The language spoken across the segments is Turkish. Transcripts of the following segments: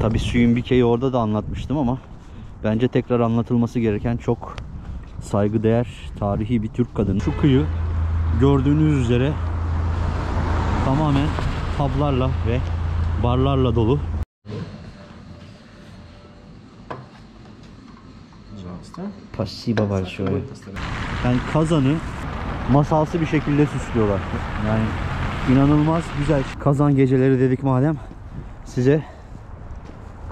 Tabii Süyünbike'yi orada da anlatmıştım ama bence tekrar anlatılması gereken çok saygıdeğer tarihi bir Türk kadını. Şu kıyı gördüğünüz üzere tamamen publarla ve barlarla dolu. Спасибо большое. Yani Kazan'ı masalsı bir şekilde süslüyorlar. Yani inanılmaz güzel. Kazan geceleri dedik madem, size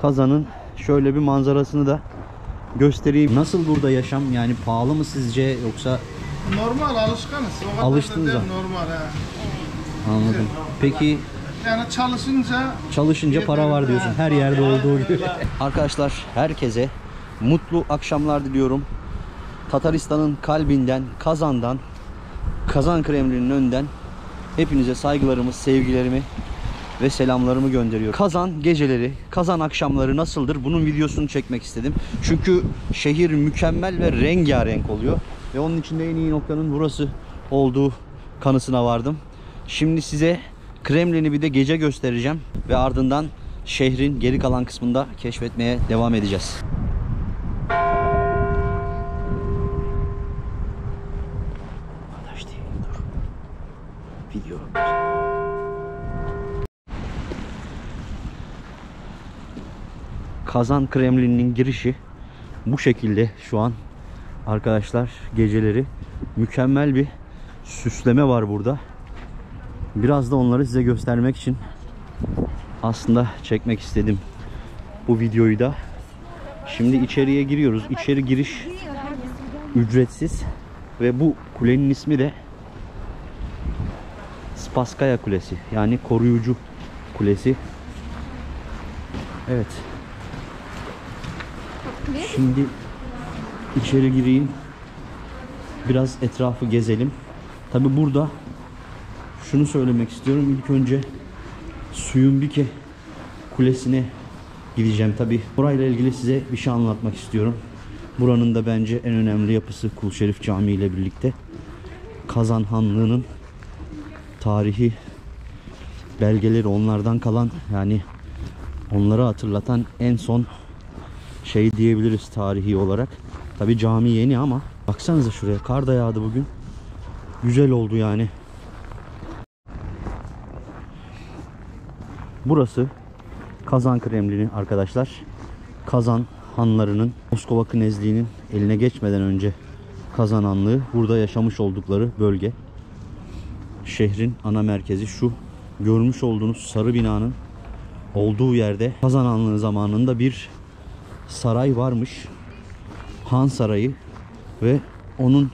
Kazan'ın şöyle bir manzarasını da göstereyim. Nasıl burada yaşam? Yani pahalı mı sizce, yoksa? Normal, alışkanız. Alıştınız da. Normal he. Anladım. Peki yani çalışınca para var diyorsun. Her yerde olduğu gibi. Arkadaşlar, herkese mutlu akşamlar diliyorum. Tataristan'ın kalbinden, Kazan'dan, Kazan Kremlin'in önünden hepinize saygılarımı, sevgilerimi ve selamlarımı gönderiyorum. Kazan geceleri, Kazan akşamları nasıldır? Bunun videosunu çekmek istedim. Çünkü şehir mükemmel ve rengarenk oluyor. Ve onun içinde en iyi noktanın burası olduğu kanısına vardım. Şimdi size Kremlin'i bir de gece göstereceğim. Ve ardından şehrin geri kalan kısmında keşfetmeye devam edeceğiz. Video. Kazan Kremlin'in girişi bu şekilde şu an arkadaşlar. Geceleri mükemmel bir süsleme var burada. Biraz da onları size göstermek için aslında çekmek istedim bu videoyu da. Şimdi içeriye giriyoruz. İçeri giriş ücretsiz ve bu kulenin ismi de Spasskaya Kulesi, yani koruyucu kulesi. Evet. Şimdi içeri gireyim. Biraz etrafı gezelim. Tabi burada şunu söylemek istiyorum. İlk önce Süyünbike Kulesi'ne gideceğim. Tabi burayla ilgili size bir şey anlatmak istiyorum. Buranın da bence en önemli yapısı Kul Şerif Camii ile birlikte Kazan Hanlığı'nın tarihi belgeleri, onlardan kalan, yani onları hatırlatan en son şey diyebiliriz tarihi olarak. Tabi cami yeni ama baksanıza şuraya, kar da yağdı bugün. Güzel oldu yani. Burası Kazan Kremlini arkadaşlar. Kazan hanlarının, Moskova Knezliği'nin eline geçmeden önce Kazan Hanlığı burada yaşamış oldukları bölge. Şehrin ana merkezi şu görmüş olduğunuz sarı binanın olduğu yerde Kazan Hanlığı zamanında bir saray varmış. Han Sarayı, ve onun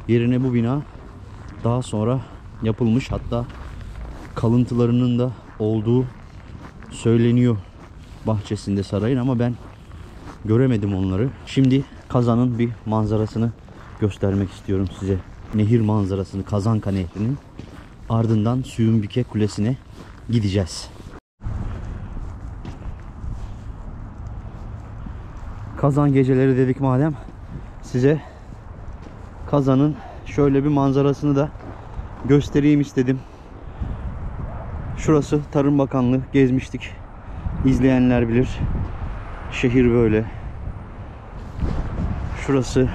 yerine bu bina daha sonra yapılmış. Hatta kalıntılarının da olduğu söyleniyor bahçesinde sarayın, ama ben göremedim onları. Şimdi Kazan'ın bir manzarasını göstermek istiyorum size. Nehir manzarasını, Kazanka Nehri'nin. Ardından Süyünbike Kulesi'ne gideceğiz. Kazan geceleri dedik madem, size Kazan'ın şöyle bir manzarasını da göstereyim istedim. Şurası Tarım Bakanlığı, gezmiştik. İzleyenler bilir. Şehir böyle. Şurası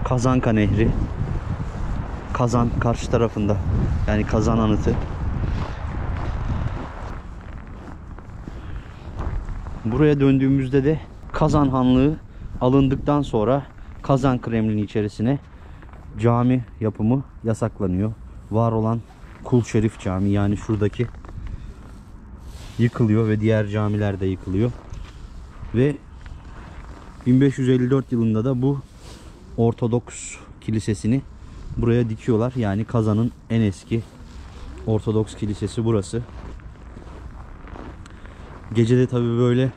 Kazanka Nehri. Kazan karşı tarafında. Yani Kazan Anıtı. Buraya döndüğümüzde de Kazan Hanlığı alındıktan sonra Kazan Kremlini içerisine cami yapımı yasaklanıyor. Var olan Kul Şerif Camii, yani şuradaki, yıkılıyor ve diğer camiler de yıkılıyor. Ve 1554 yılında da bu Ortodoks kilisesini buraya dikiyorlar. Yani Kazan'ın en eski Ortodoks kilisesi burası. Gecede tabii böyle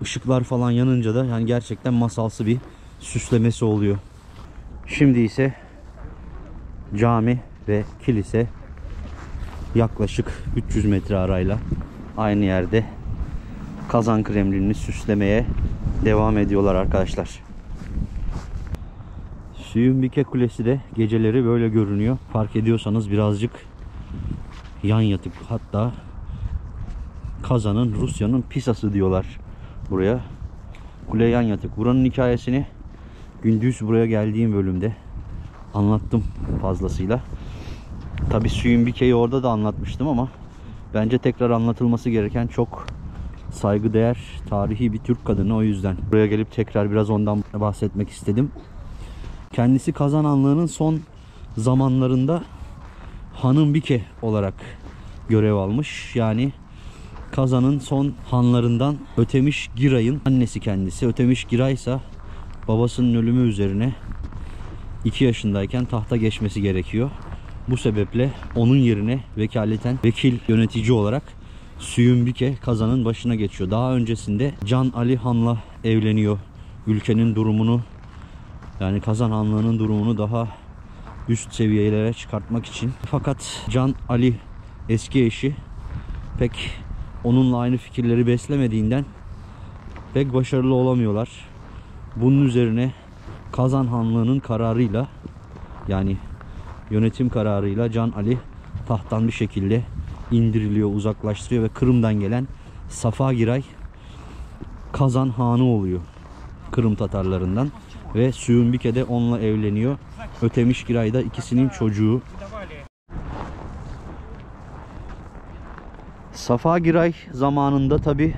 ışıklar falan yanınca da yani gerçekten masalsı bir süslemesi oluyor. Şimdi ise cami ve kilise yaklaşık 300 metre arayla aynı yerde Kazan Kremlinini süslemeye devam ediyorlar arkadaşlar. Süyünbike Kulesi de geceleri böyle görünüyor. Fark ediyorsanız birazcık yan yatık, hatta Kazan'ın, Rusya'nın Pisa'sı diyorlar buraya. Kule yan yatık. Buranın hikayesini gündüz buraya geldiğim bölümde anlattım fazlasıyla. Tabi Süyünbike'yi orada da anlatmıştım ama bence tekrar anlatılması gereken çok saygıdeğer tarihi bir Türk kadını, o yüzden buraya gelip tekrar biraz ondan bahsetmek istedim. Kendisi Kazan Hanlığı'nın son zamanlarında Hanımbike olarak görev almış. Yani Kazan'ın son hanlarından Ötemiş Giray'ın annesi kendisi. Ötemiş Giray ise babasının ölümü üzerine 2 yaşındayken tahta geçmesi gerekiyor. Bu sebeple onun yerine vekaleten vekil yönetici olarak Süyünbike Kazan'ın başına geçiyor. Daha öncesinde Can Ali Han'la evleniyor. Ülkenin durumunu, yani Kazan Hanlığı'nın durumunu daha üst seviyelere çıkartmak için. Fakat Can Ali eski eşi pek onunla aynı fikirleri beslemediğinden pek başarılı olamıyorlar. Bunun üzerine Kazan Hanlığı'nın kararıyla, yani yönetim kararıyla Can Ali tahttan bir şekilde indiriliyor, uzaklaştırıyor ve Kırım'dan gelen Safa Giray Kazan Hanı oluyor. Kırım Tatarlarından ve Süyünbike de onunla evleniyor. Ötemiş Giray da ikisinin çocuğu. Safa Giray zamanında tabi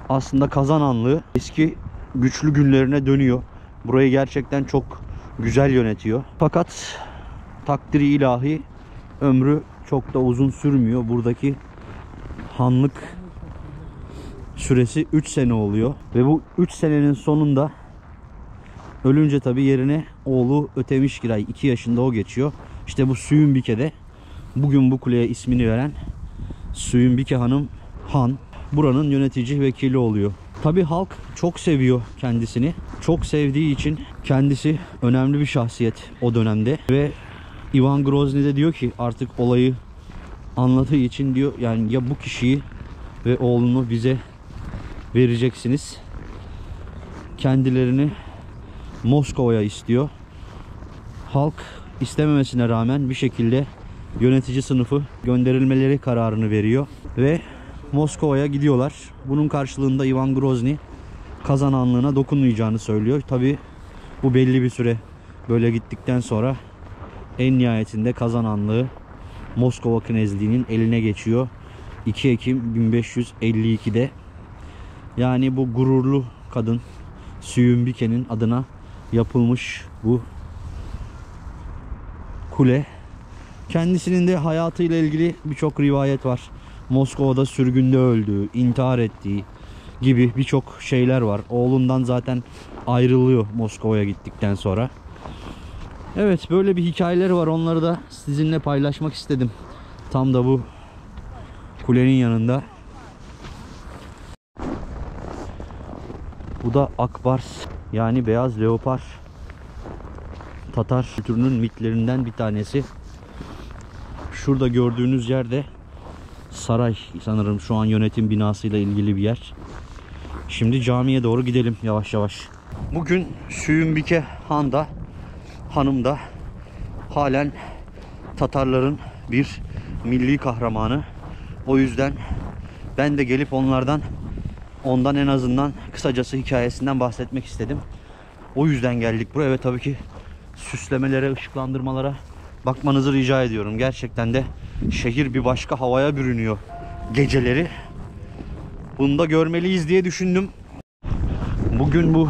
aslında Kazan Hanlığı eski güçlü günlerine dönüyor. Burayı gerçekten çok güzel yönetiyor. Fakat takdiri ilahi ömrü çok da uzun sürmüyor. Buradaki hanlık süresi 3 sene oluyor. Ve bu 3 senenin sonunda ölünce tabi yerine oğlu Ötemiş Giray 2 yaşında o geçiyor. İşte bu Süyünbike'de bugün bu kuleye ismini veren Süyünbike Hanım Han buranın yönetici vekili oluyor. Tabi halk çok seviyor kendisini. Çok sevdiği için kendisi önemli bir şahsiyet o dönemde ve Ivan Grozny de diyor ki artık olayı anlattığı için diyor, yani ya bu kişiyi ve oğlunu bize vereceksiniz. Kendilerini Moskova'ya istiyor. Halk istememesine rağmen bir şekilde yönetici sınıfı gönderilmeleri kararını veriyor ve Moskova'ya gidiyorlar. Bunun karşılığında Ivan Grozny Kazan Hanlığı'na dokunmayacağını söylüyor. Tabi bu belli bir süre böyle gittikten sonra en nihayetinde Kazan Hanlığı Moskova Knezliği'nin eline geçiyor. 2 Ekim 1552'de. Yani bu gururlu kadın Süyünbike'nin adına yapılmış bu kule. Kendisinin de hayatıyla ilgili birçok rivayet var. Moskova'da sürgünde öldüğü, intihar ettiği gibi birçok şeyler var. Oğlundan zaten ayrılıyor Moskova'ya gittikten sonra. Evet, böyle bir hikayeleri var. Onları da sizinle paylaşmak istedim. Tam da bu kulenin yanında. Bu da Akbars, yani beyaz leopar. Tatar kültürünün mitlerinden bir tanesi. Şurada gördüğünüz yerde saray, sanırım şu an yönetim binasıyla ilgili bir yer. Şimdi camiye doğru gidelim yavaş yavaş. Bugün Süyünbike Han'da, hanım da halen Tatarların bir milli kahramanı. O yüzden ben de gelip ondan en azından kısacası hikayesinden bahsetmek istedim. O yüzden geldik buraya ve tabii ki süslemelere, ışıklandırmalara bakmanızı rica ediyorum. Gerçekten de şehir bir başka havaya bürünüyor geceleri. Bunu da görmeliyiz diye düşündüm. Bugün bu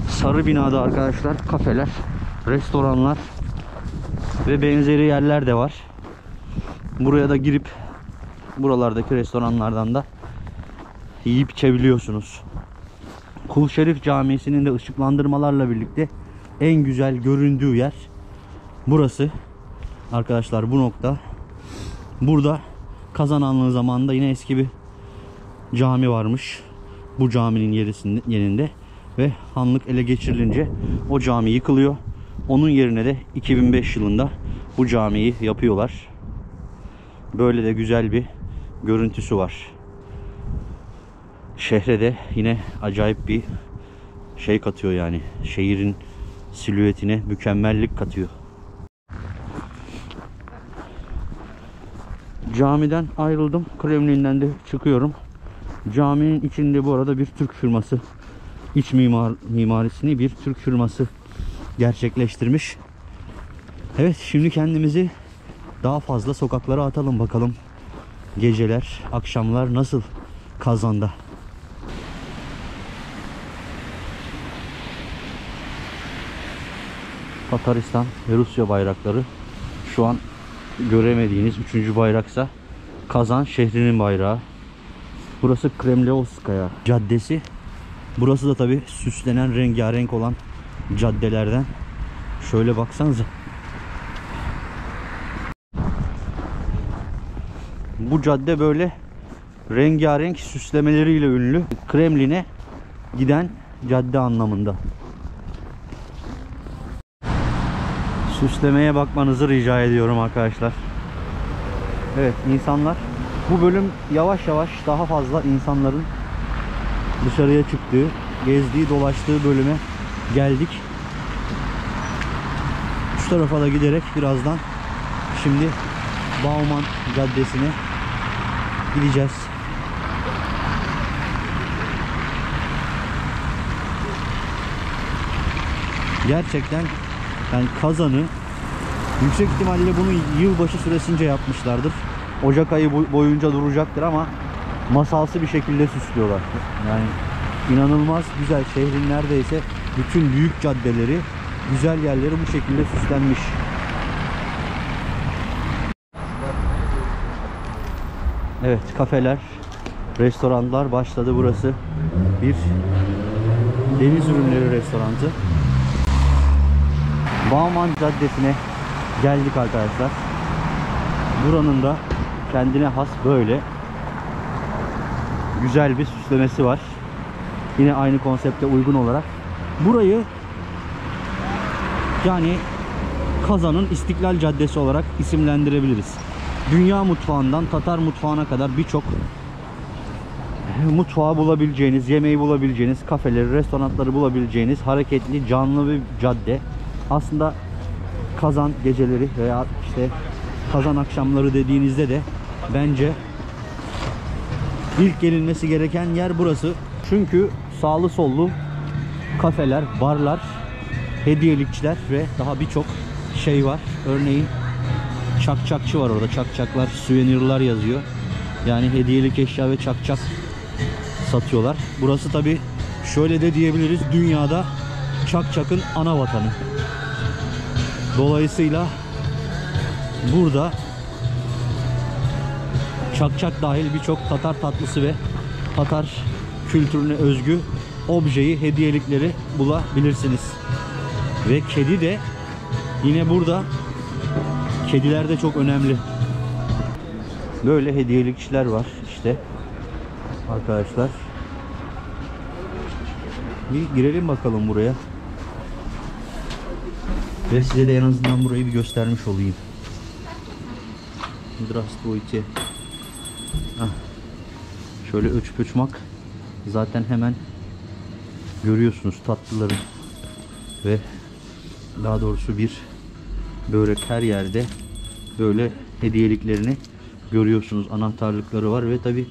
sarı binada arkadaşlar kafeler, restoranlar ve benzeri yerler de var. Buraya da girip buralardaki restoranlardan da yiyip içebiliyorsunuz. Kul Şerif Camisi'nin de ışıklandırmalarla birlikte en güzel göründüğü yer burası. Arkadaşlar bu nokta. Burada Kazan Hanlığı zamanında yine eski bir cami varmış. Bu caminin yerinde ve hanlık ele geçirilince o cami yıkılıyor. Onun yerine de 2005 yılında bu camiyi yapıyorlar. Böyle de güzel bir görüntüsü var. Şehre de yine acayip bir şey katıyor yani. Şehrin silüetine mükemmellik katıyor. Camiden ayrıldım. Kremlin'den de çıkıyorum. Caminin içinde bu arada bir Türk firması, iç mimarisini bir Türk firması gerçekleştirmiş. Evet, şimdi kendimizi daha fazla sokaklara atalım bakalım. Geceler, akşamlar nasıl Kazan'da? Tataristan ve Rusya bayrakları. Şu an göremediğiniz 3. bayraksa Kazan şehrinin bayrağı. Burası Kremlevskaya Caddesi. Burası da tabi süslenen, rengarenk olan caddelerden. Şöyle baksanıza. Bu cadde böyle rengarenk süslemeleriyle ünlü. Kremlin'e giden cadde anlamında. Süslemeye bakmanızı rica ediyorum arkadaşlar. Evet, insanlar, bu bölüm yavaş yavaş daha fazla insanların dışarıya çıktığı, gezdiği, dolaştığı bölüme geldik. Şu tarafa da giderek birazdan şimdi Bauman Caddesi'ne gideceğiz. Gerçekten yani Kazan'ı yüksek ihtimalle bunu yılbaşı süresince yapmışlardır. Ocak ayı boyunca duracaktır ama masalsı bir şekilde süslüyorlar. Yani inanılmaz güzel, şehrin neredeyse bütün büyük caddeleri, güzel yerleri bu şekilde süslenmiş. Evet, kafeler, restoranlar başladı. Burası bir deniz ürünleri restoranı. Bauman Caddesi'ne geldik arkadaşlar. Buranın da kendine has böyle güzel bir süslemesi var. Yine aynı konsepte uygun olarak. Burayı yani Kazan'ın İstiklal Caddesi olarak isimlendirebiliriz. Dünya mutfağından Tatar mutfağına kadar birçok mutfağı bulabileceğiniz, yemeği bulabileceğiniz, kafeleri, restoranları bulabileceğiniz hareketli, canlı bir cadde. Aslında Kazan geceleri veya işte Kazan akşamları dediğinizde de bence ilk gelinmesi gereken yer burası. Çünkü sağlı sollu kafeler, barlar, hediyelikçiler ve daha birçok şey var. Örneğin çakçakçı var orada. Çakçaklar, suvenirler yazıyor. Yani hediyelik eşya ve çakçak satıyorlar. Burası tabi şöyle de diyebiliriz, dünyada çakçakın ana vatanı. Dolayısıyla burada çakçak dahil birçok Tatar tatlısı ve Tatar kültürüne özgü objeyi, hediyelikleri bulabilirsiniz. Ve kedi de yine burada. Kediler de çok önemli. Böyle hediyelikçiler var işte arkadaşlar. Bir girelim bakalım buraya. Ve size de en azından burayı bir göstermiş olayım. Здравствуйте. Şöyle ölçüp ölçmek. Zaten hemen görüyorsunuz tatlıları ve daha doğrusu bir börek, her yerde böyle hediyeliklerini görüyorsunuz. Anahtarlıkları var ve tabi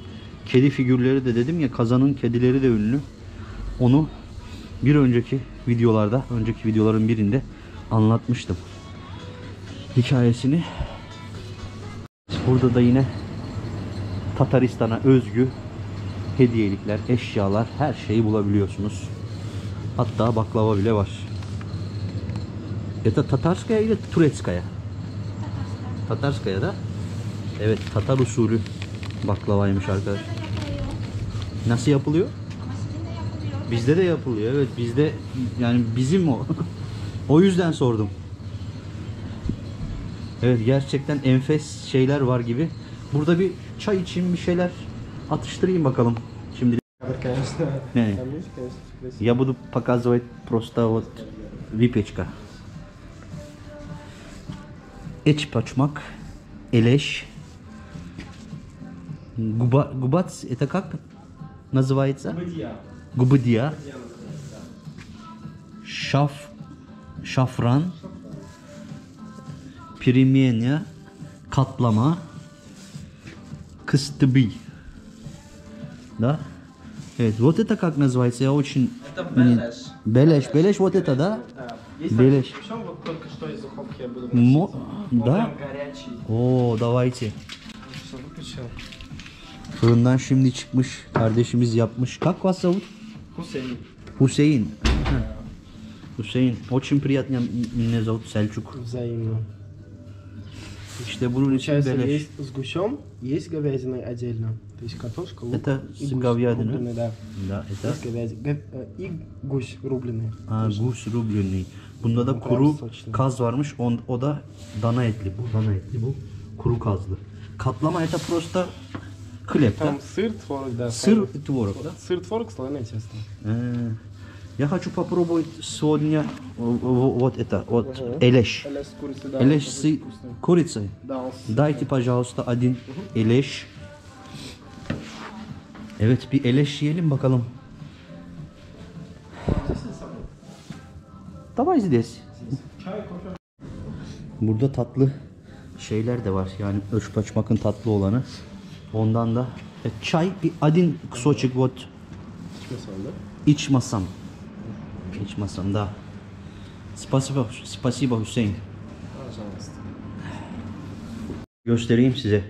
kedi figürleri de, dedim ya, Kazan'ın kedileri de ünlü. Onu bir önceki videolarda, önceki videoların birinde anlatmıştım hikayesini. Burada da yine Tataristan'a özgü hediyelikler, eşyalar, her şeyi bulabiliyorsunuz. Hatta baklava bile var. Ya da Tatarskaya ile Turetskaya. Tatarskaya da evet Tatar usulü baklavaymış arkadaşlar. Nasıl yapılıyor? Bizde de yapılıyor. Evet, bizde yani bizim o. O yüzden sordum. Evet, gerçekten enfes şeyler var gibi. Burada bir çay için bir şeyler atıştırayım bakalım. Şimdi ne? Я буду показывать просто вот выпечка. Эчпачмак, элеш, губац, это как называется? Губыдия. Şafran, pirimyenya, katlama, Кыстыбый. Да? Вот это как называется? Я очень... Это беляш. Беляш. Беляш вот это, да? Да. Есть Беляш. причем вот только что из духовки я буду Мо... Он Да? прям горячий. Oo, давайте. Что выключил? Fırından şimdi çıkmış. Kardeşimiz yapmış. Как вас зовут? Хусейн. Hüseyin. Hüseyin. Очень приятно меня зовут Selçuk. Взаимно. İşte bunun için Получается, beleş. есть с гусем, есть говядиной отдельно. То есть картошка, лук Это и с гусь говядиной? рубленый, да. Da, это Есть и гусь рубленый. Gus rublenli. Bunda da Bu kuru kadar saçma. kaz varmış. O da dana etli. Bu dana etli bu. Kuru kazlı. Katlama это просто хлеб, да? Там сыр, творог, да. Сыр и творог, да? Сыр, творог, слоеное тесто. Я хочу попробовать сегодня вот это, вот элеш. Эляш с курицей, да. Элеш он с очень вкусный. курицей. Да, он Дайте, пожалуйста, один элеш. Evet, bir eleş yiyelim bakalım. Давай здесь. Burada tatlı şeyler de var. Yani öşpaçmakın tatlı olanı. Ondan da çay bir один кусочек вот iç masam. İç masam da. Спасибо, спасибо Hüseyin. Пожалуйста. Göstereyim size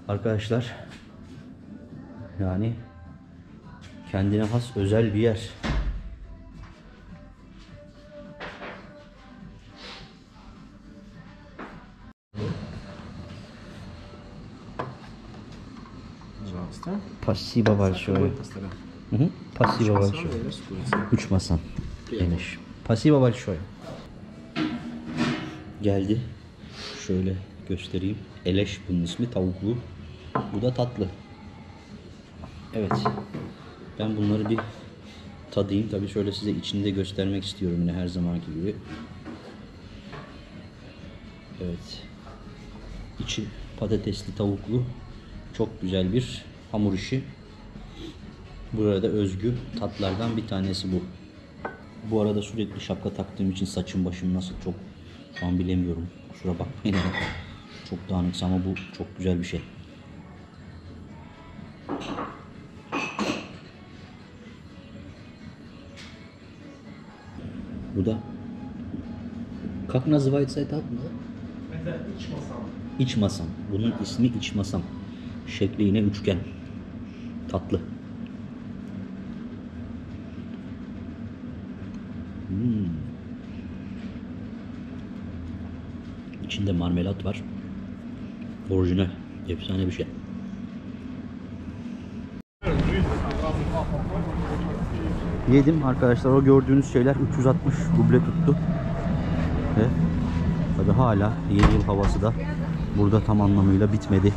arkadaşlar. Yani kendine has özel bir yer. Пожалуйста. Спасибо большое. Hı, Спасибо большое. Эляш с курицей. Üç masam. Geniş. Спасибо большое. Geldi. Şöyle göstereyim. Eleş bunun ismi, tavuklu. Bu da tatlı. Evet. Ben bunları bir tadayım. Tabii şöyle size içini de göstermek istiyorum yine her zamanki gibi. Evet. İçi patatesli, tavuklu. Çok güzel bir hamur işi. Burada özgü tatlardan bir tanesi bu. Bu arada sürekli şapka taktığım için saçım başım nasıl çok şu an bilemiyorum. Kusura bakmayın. Çok dağınıksa ama bu çok güzel bir şey. Bu da как называется это? Это ичмасан. İç masam. Bunun ismi iç masam. Şekli yine üçgen. Tatlı. İçinde marmelat var. Orijinal. Efsane bir şey. Yedim arkadaşlar. O gördüğünüz şeyler 360 ruble tuttu. Ve tabi hala yeni yıl havası da burada tam anlamıyla bitmedi.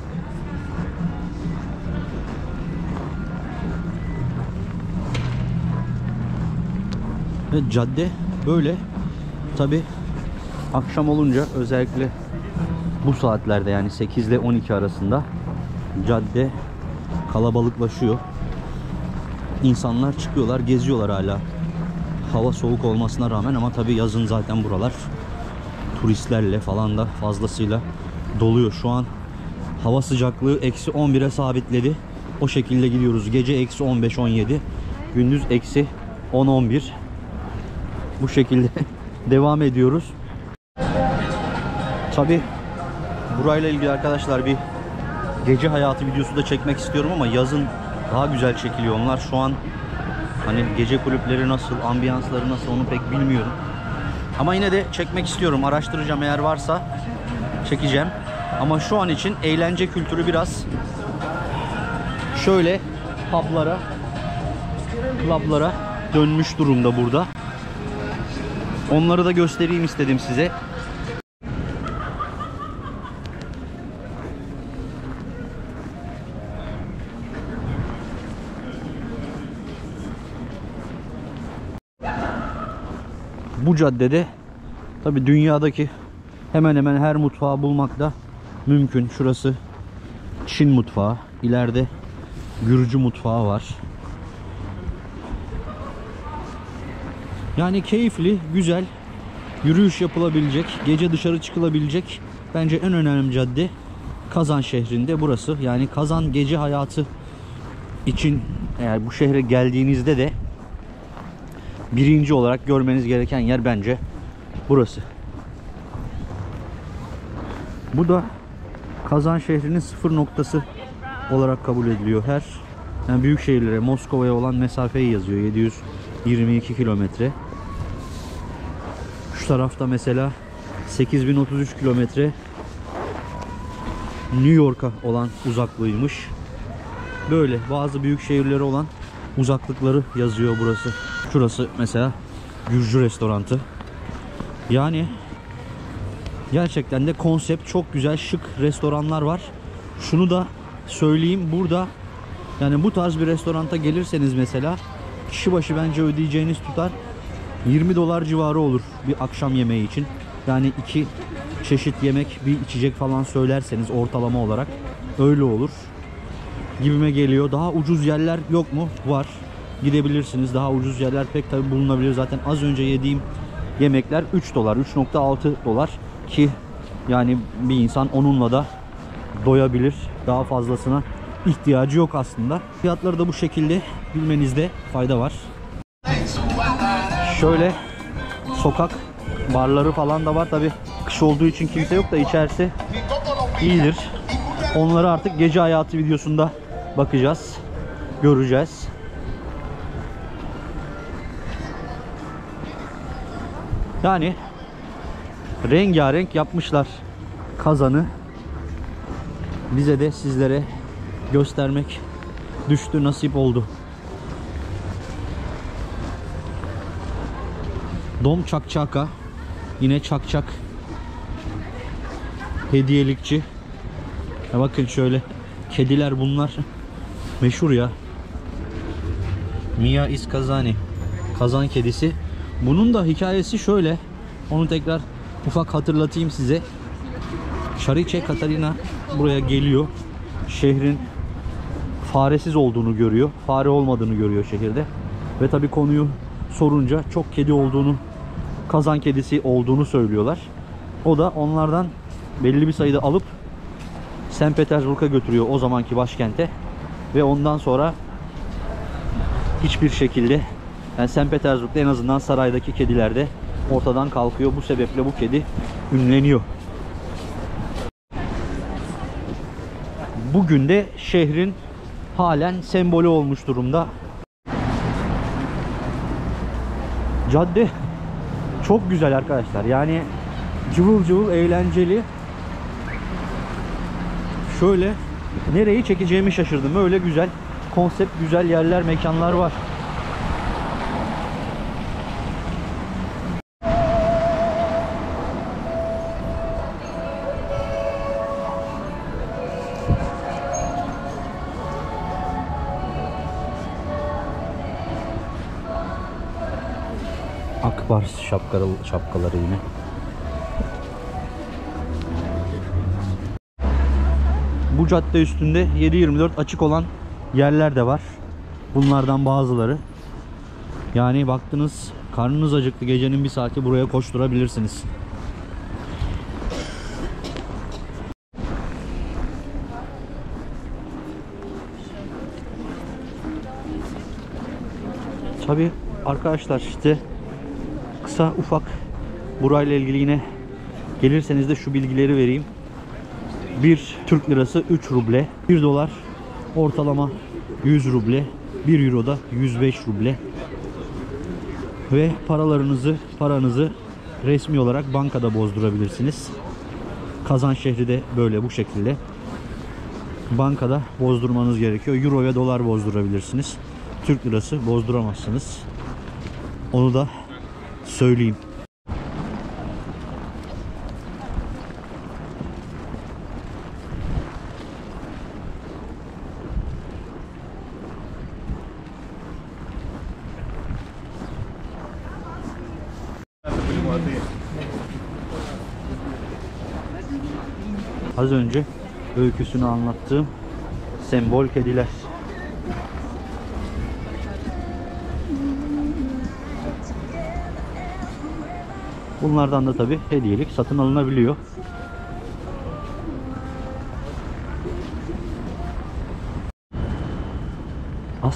Ve cadde böyle. Tabi akşam olunca özellikle bu saatlerde yani 8 ile 12 arasında cadde kalabalıklaşıyor. İnsanlar çıkıyorlar, geziyorlar hala. Hava soğuk olmasına rağmen ama tabi yazın zaten buralar turistlerle falan da fazlasıyla doluyor. Şu an hava sıcaklığı eksi 11'e sabitledi. O şekilde gidiyoruz. Gece eksi 15-17, gündüz eksi 10-11. Bu şekilde devam ediyoruz. Tabi burayla ilgili arkadaşlar bir gece hayatı videosu da çekmek istiyorum ama yazın daha güzel çekiliyor onlar. Şu an hani gece kulüpleri nasıl, ambiyansları nasıl onu pek bilmiyorum. Ama yine de çekmek istiyorum. Araştıracağım, eğer varsa çekeceğim. Ama şu an için eğlence kültürü biraz şöyle publara, clublara dönmüş durumda burada. Onları da göstereyim istedim size. Bu caddede tabi dünyadaki hemen hemen her mutfağı bulmak da mümkün. Şurası Çin mutfağı. İleride Gürcü mutfağı var. Yani keyifli, güzel, yürüyüş yapılabilecek, gece dışarı çıkılabilecek bence en önemli cadde Kazan şehrinde burası. Yani Kazan gece hayatı için eğer bu şehre geldiğinizde de birinci olarak görmeniz gereken yer bence burası. Bu da Kazan şehrinin sıfır noktası olarak kabul ediliyor. Yani büyük şehirlere, Moskova'ya olan mesafeyi yazıyor. 722 kilometre. Şu tarafta mesela 8033 kilometre New York'a olan uzaklığıymış. Böyle bazı büyük şehirlere olan uzaklıkları yazıyor burası. Şurası mesela Gürcü restorantı. Yani gerçekten de konsept çok güzel, şık restoranlar var. Şunu da söyleyeyim, burada yani bu tarz bir restoranta gelirseniz mesela kişi başı bence ödeyeceğiniz tutar $20 civarı olur bir akşam yemeği için. Yani 2 çeşit yemek, bir içecek falan söylerseniz ortalama olarak öyle olur gibime geliyor. Daha ucuz yerler yok mu? Var. Gidebilirsiniz. Daha ucuz yerler pek tabi bulunabilir. Zaten az önce yediğim yemekler $3, $3.6 ki yani bir insan onunla da doyabilir. Daha fazlasına ihtiyacı yok aslında. Fiyatları da bu şekilde bilmenizde fayda var. Şöyle sokak barları falan da var. Tabi kış olduğu için kimse yok da içerisi iyidir. Onları artık gece hayatı videosunda bakacağız. Göreceğiz. Yani rengarenk yapmışlar Kazan'ı. Bize de sizlere göstermek düştü, nasip oldu. Dom Çakçaka. Yine çakçak. Hediyelikçi. Ya bakın şöyle kediler bunlar. Meşhur ya. Mia is Kazani. Kazan kedisi. Bunun da hikayesi şöyle. Onu tekrar ufak hatırlatayım size. Şariçe Katarina buraya geliyor. Şehrin faresiz olduğunu görüyor. Fare olmadığını görüyor şehirde. Ve tabi konuyu sorunca çok kedi olduğunu, Kazan kedisi olduğunu söylüyorlar. O da onlardan belli bir sayıda alıp St. Petersburg'a götürüyor, o zamanki başkente. Ve ondan sonra hiçbir şekilde yani St. Petersburg'da en azından saraydaki kediler de ortadan kalkıyor. Bu sebeple bu kedi ünleniyor. Bugün de şehrin halen sembolü olmuş durumda. Cadde çok güzel arkadaşlar. Yani cıvıl cıvıl, eğlenceli. Şöyle nereyi çekeceğimi şaşırdım. Öyle güzel konsept, güzel yerler, mekanlar var. Akbars şapkaları yine. Bu cadde üstünde 7/24 açık olan yerler de var. Bunlardan bazıları. Yani baktınız, karnınız acıktı, gecenin bir saati buraya koşturabilirsiniz. Tabii arkadaşlar, işte kısa ufak burayla ilgili yine gelirseniz de şu bilgileri vereyim. 1 Türk lirası 3 ruble, 1 dolar ortalama 100 ruble, 1 euro da 105 ruble. Ve paranızı resmi olarak bankada bozdurabilirsiniz. Kazan şehri de böyle, bu şekilde. Bankada bozdurmanız gerekiyor. Euro ve dolar bozdurabilirsiniz. Türk lirası bozduramazsınız. Onu da söyleyeyim. Az önce öyküsünü anlattığım sembol kediler. Bunlardan da tabi hediyelik satın alınabiliyor.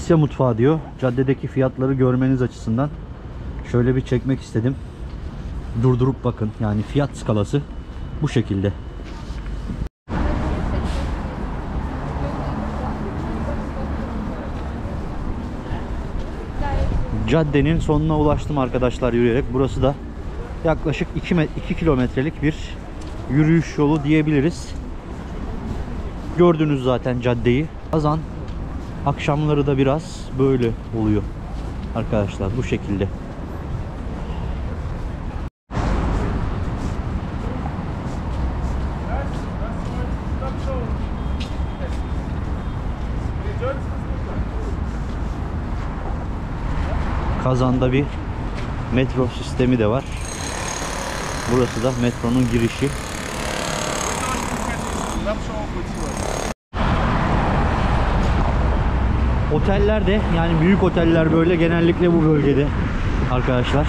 Asya mutfağı diyor. Caddedeki fiyatları görmeniz açısından şöyle bir çekmek istedim. Durdurup bakın. Yani fiyat skalası bu şekilde. Caddenin sonuna ulaştım arkadaşlar yürüyerek. Burası da yaklaşık 2 kilometrelik bir yürüyüş yolu diyebiliriz. Gördünüz zaten caddeyi. Kazan akşamları da biraz böyle oluyor arkadaşlar, bu şekilde. Kazan'da bir metro sistemi de var. Burası da metronun girişi. Oteller de, yani büyük oteller böyle genellikle bu bölgede arkadaşlar.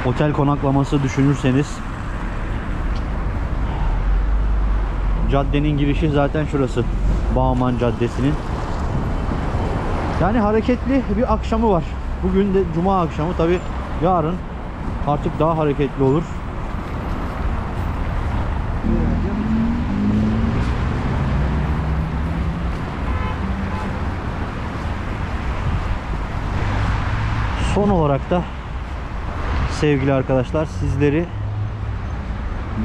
Otel konaklaması düşünürseniz. Caddenin girişi zaten şurası. Bağman Caddesi'nin. Yani hareketli bir akşamı var. Bugün de cuma akşamı, tabi yarın artık daha hareketli olur. Son olarak da sevgili arkadaşlar, sizleri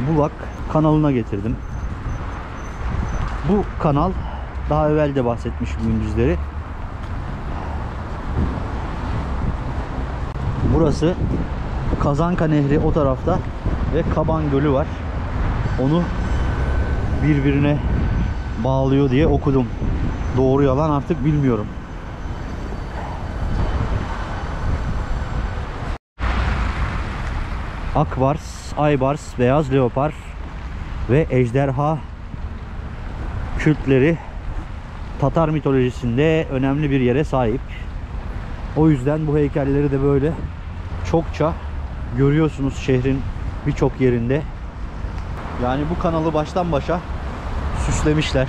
Bulak kanalına getirdim. Bu kanal daha evvel de bahsetmişim gündüzleri. Burası Kazanka Nehri o tarafta ve Kaban Gölü var. Onu birbirine bağlıyor diye okudum. Doğru yalan artık bilmiyorum. Akbars, Aybars, Beyaz Leopar ve Ejderha kültleri Tatar mitolojisinde önemli bir yere sahip. O yüzden bu heykelleri de böyle çokça görüyorsunuz şehrin birçok yerinde. Yani bu kanalı baştan başa süslemişler.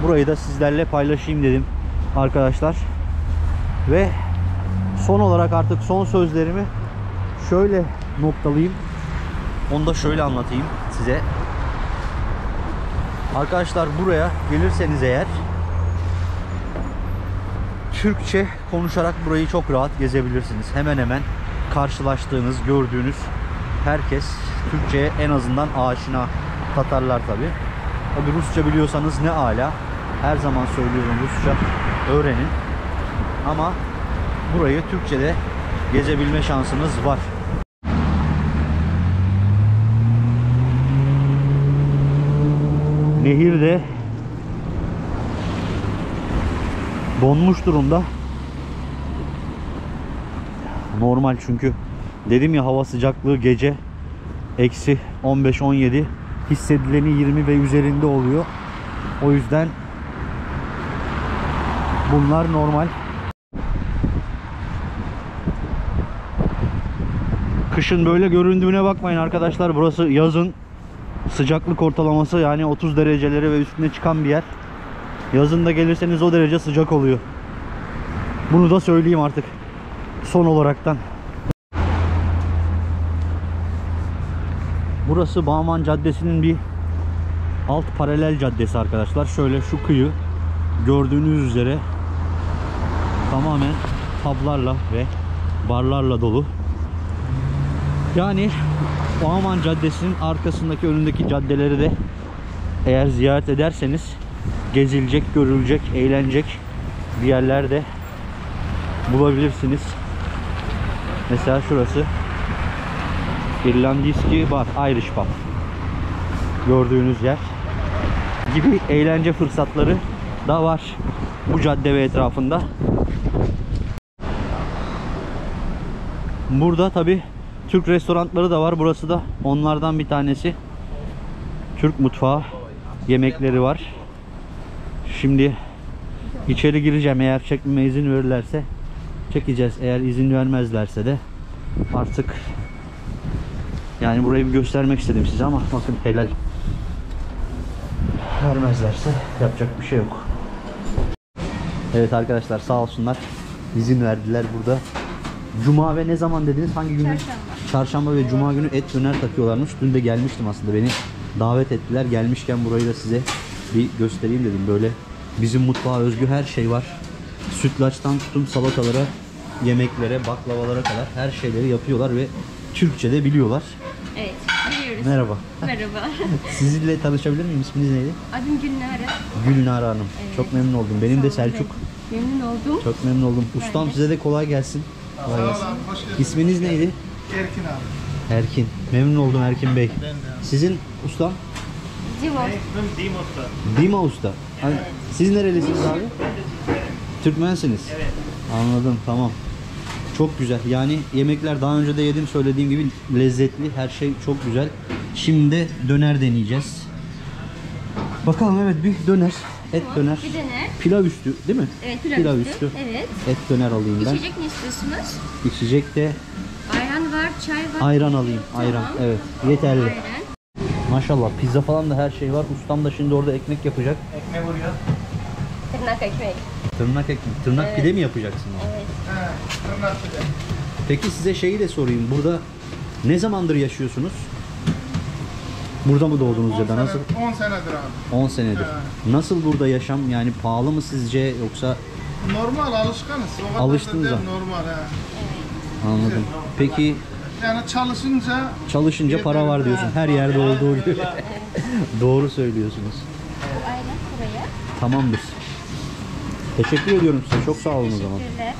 Burayı da sizlerle paylaşayım dedim arkadaşlar. Ve son olarak artık son sözlerimi şöyle noktalayayım. Onu da şöyle anlatayım size. Arkadaşlar buraya gelirseniz eğer Türkçe konuşarak burayı çok rahat gezebilirsiniz. Hemen hemen karşılaştığınız, gördüğünüz herkes Türkçe'ye en azından aşina. Tatarlar tabi. Tabi Rusça biliyorsanız ne ala. Her zaman söylüyorum, Rusça öğrenin. Ama burayı Türkçe'de gezebilme şansınız var. Nehir de donmuş durumda. Normal, çünkü dedim ya, hava sıcaklığı gece eksi 15-17, hissedileni 20 ve üzerinde oluyor. O yüzden bunlar normal. Kışın böyle göründüğüne bakmayın arkadaşlar. Burası yazın sıcaklık ortalaması, yani 30 derecelere ve üstüne çıkan bir yer. Yazın da gelirseniz o derece sıcak oluyor. Bunu da söyleyeyim artık son olaraktan. Burası Bağman Caddesi'nin bir alt paralel caddesi arkadaşlar. Şöyle şu kıyı gördüğünüz üzere tamamen publarla ve barlarla dolu. Yani Bağman Caddesi'nin arkasındaki, önündeki caddeleri de eğer ziyaret ederseniz gezilecek, görülecek, eğlenecek bir yerler de bulabilirsiniz. Mesela şurası İrlandiski Bar, Irish Pub. Gördüğünüz yer gibi eğlence fırsatları da var bu cadde ve etrafında. Burada tabi Türk restoranları da var. Burası da onlardan bir tanesi. Türk mutfağı yemekleri var. Şimdi içeri gireceğim. Eğer çekmeme izin verirlerse çekeceğiz. Eğer izin vermezlerse de artık, yani burayı bir göstermek istedim size ama bakın helal. Vermezlerse yapacak bir şey yok. Evet arkadaşlar sağ olsunlar izin verdiler burada. Cuma ve ne zaman dediniz? Hangi gün? Çarşamba ve Cuma günü et döner takıyorlarmış. Dün de gelmiştim aslında, beni davet ettiler. Gelmişken burayı da size bir göstereyim dedim. Böyle bizim mutfağa özgü her şey var. Sütlaçtan tutun salatalara, yemeklere, baklavalara kadar her şeyleri yapıyorlar ve Türkçe de biliyorlar. Evet, biliyoruz. Merhaba. Merhaba. Sizinle tanışabilir miyim? İsminiz neydi? Adım Gülnare. Gülnare Hanım. Evet. Çok memnun oldum. Benim Sağ de olun, Selçuk. evet. Memnun oldum. Çok memnun oldum. Ustam de. size de kolay gelsin. Kolay Sağ ol gelsin. abi, hoş geldin. İsminiz neydi? Erkin abi. Erkin. Memnun oldum Erkin Bey. Ben de. Sizin ustam? Civos. Dima Usta. Hani siz nerelisiniz abi? Türkmensiniz. Evet. Anladım, tamam. Çok güzel. Yani yemekler daha önce de yedim, söylediğim gibi lezzetli. Her şey çok güzel. Şimdi de döner deneyeceğiz. Bakalım, evet, bir döner. Et döner. Bir döner. Pilav üstü değil mi? Evet, pilav üstü. Evet. Et döner alayım ben. İçecek ne istiyorsunuz? İçecek de Ayran var, çay var. ayran alayım. Ayran. Tamam. Evet. Yeterli. Ayran. Maşallah pizza falan da her şey var. Ustam da şimdi orada ekmek yapacak. Tırnak ekmek. Tırnak ekmek. Tırnak pide mi yapacaksın? Evet. He, tırnak bile. Peki size şeyi de sorayım. Burada ne zamandır yaşıyorsunuz? Burada mı doğdunuz ya da nasıl? 10 senedir abi. 10 senedir. Nasıl burada yaşam? Yani pahalı mı sizce yoksa Normal, alışkanız. O kadar Alıştınız da ha. değil, normal he. anladım. Peki Yani çalışınca para var diyorsun. Her yerde olduğu gibi. Doğru söylüyorsunuz. Bu ayran buraya. Tamamdır. Teşekkür ediyorum size. Çok sağ olun o zaman. Teşekkürler.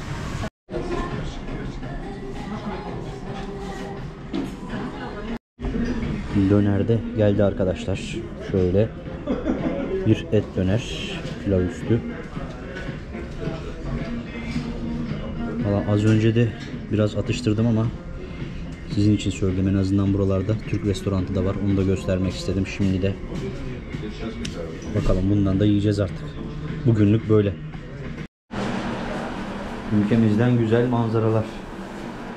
Dönerde geldi arkadaşlar. Şöyle bir et döner, pilav üstü. Valla az önce de biraz atıştırdım ama sizin için söyledim, en azından buralarda Türk restoranı da var. Onu da göstermek istedim. Şimdi de bakalım, bundan da yiyeceğiz artık. Bugünlük böyle. Ülkemizden güzel manzaralar.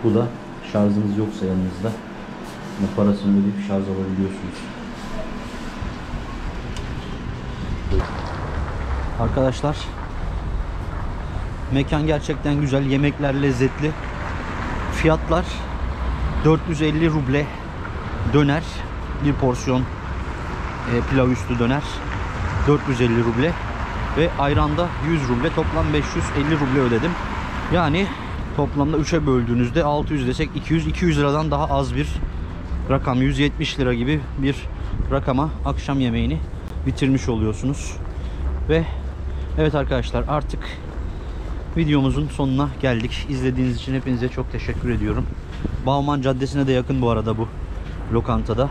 Bu da şarjınız yoksa yanınızda bu parasını ödeyip şarj alabiliyorsunuz. Arkadaşlar, mekan gerçekten güzel, yemekler lezzetli. Fiyatlar 450 ruble döner, bir porsiyon pilav üstü döner 450 ruble ve ayranda 100 ruble, toplam 550 ruble ödedim. Yani toplamda 3'e böldüğünüzde 600 desek 200 liradan daha az bir rakam, 170 lira gibi bir rakama akşam yemeğini bitirmiş oluyorsunuz. Ve evet arkadaşlar, artık videomuzun sonuna geldik. İzlediğiniz için hepinize çok teşekkür ediyorum. Bauman Caddesi'ne de yakın bu arada bu lokantada.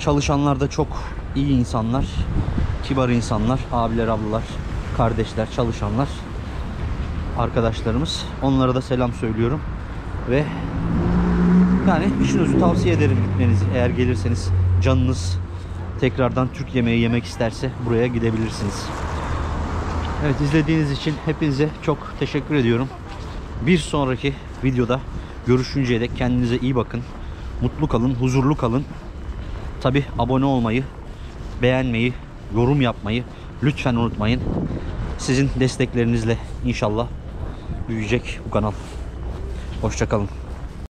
Çalışanlar da çok iyi insanlar, kibar insanlar, abiler, ablalar, kardeşler, çalışanlar, arkadaşlarımız. Onlara da selam söylüyorum ve yani işinizi tavsiye ederim gitmenizi. Eğer gelirseniz, canınız tekrardan Türk yemeği yemek isterse buraya gidebilirsiniz. Evet, izlediğiniz için hepinize çok teşekkür ediyorum. Bir sonraki videoda görüşünceye dek kendinize iyi bakın. Mutlu kalın, huzurlu kalın. Tabi abone olmayı, beğenmeyi, yorum yapmayı lütfen unutmayın. Sizin desteklerinizle inşallah büyüyecek bu kanal. Hoşça kalın.